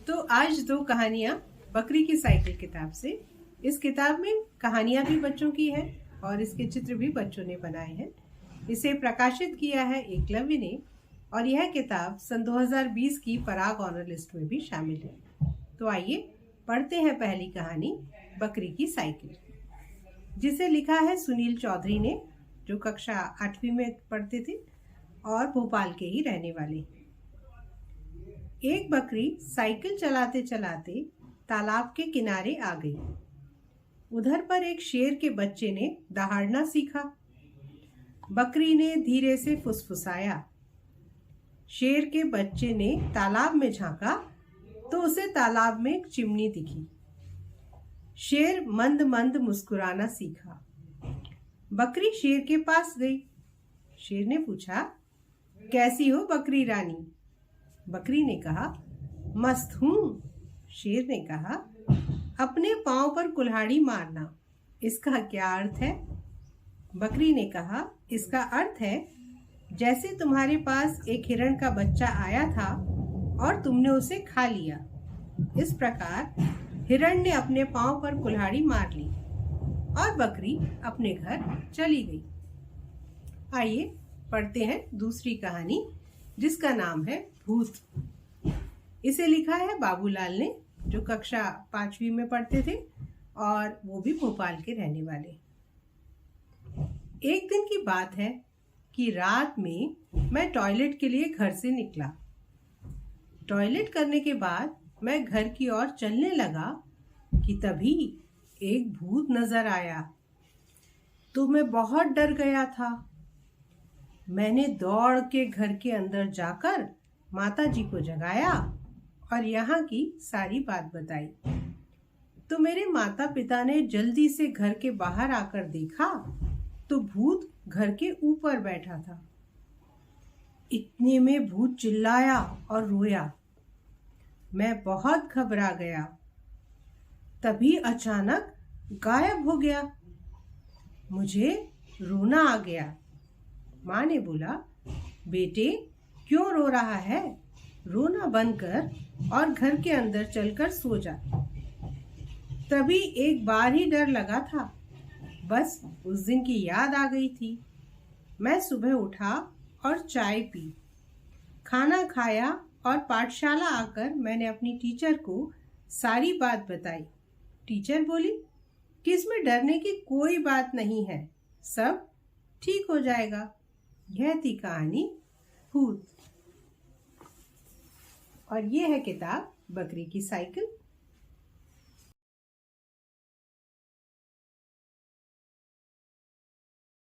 तो आज दो कहानियां बकरी की साइकिल किताब से। इस किताब में कहानियां भी बच्चों की हैं और इसके चित्र भी बच्चों ने बनाए हैं। इसे प्रकाशित किया है एकलव्य ने और यह किताब सन 2020 की पराग ऑनर लिस्ट में भी शामिल है। तो आइए पढ़ते हैं पहली कहानी, बकरी की साइकिल, जिसे लिखा है सुनील चौधरी ने, जो कक्षा 8वीं में पढ़ते थे और भोपाल के ही रहने वाले। एक बकरी साइकिल चलाते चलाते तालाब के किनारे आ गई। उधर पर एक शेर के बच्चे ने दहाड़ना सीखा। बकरी ने धीरे से फुसफुसाया। शेर के बच्चे ने तालाब में झांका तो उसे तालाब में एक चिमनी दिखी। शेर मंद मंद मुस्कुराना सीखा। बकरी शेर के पास गई। शेर ने पूछा, कैसी हो बकरी रानी? बकरी ने कहा, मस्त हूं। शेर ने कहा, अपने पांव पर कुल्हाड़ी मारना, इसका क्या अर्थ है? बकरी ने कहा, इसका अर्थ है जैसे तुम्हारे पास एक हिरण का बच्चा आया था और तुमने उसे खा लिया, इस प्रकार हिरण ने अपने पांव पर कुल्हाड़ी मार ली और बकरी अपने घर चली गई। आइए पढ़ते हैं दूसरी कहानी, जिसका नाम है भूत। इसे लिखा है बाबूलाल ने, जो कक्षा 5वीं में पढ़ते थे और वो भी भोपाल के रहने वाले। एक दिन की बात है कि रात में मैं टॉयलेट के लिए घर से निकला। टॉयलेट करने के बाद मैं घर की ओर चलने लगा कि तभी एक भूत नजर आया। तो मैं बहुत डर गया था। मैंने दौड़ के घर के अंदर जाकर माता जी को जगाया और यहाँ की सारी बात बताई। तो मेरे माता पिता ने जल्दी से घर के बाहर आकर देखा तो भूत घर के ऊपर बैठा था। इतने में भूत चिल्लाया और रोया। मैं बहुत घबरा गया। तभी अचानक गायब हो गया। मुझे रोना आ गया। माँ ने बोला, बेटे क्यों रो रहा है? रोना बंद कर और घर के अंदर चलकर सो जा। तभी एक बार ही डर लगा था, बस उस दिन की याद आ गई थी। मैं सुबह उठा और चाय पी, खाना खाया और पाठशाला आकर मैंने अपनी टीचर को सारी बात बताई। टीचर बोली कि इसमें डरने की कोई बात नहीं है, सब ठीक हो जाएगा। यह थी कहानी भूत। और ये है किताब बकरी की साइकिल।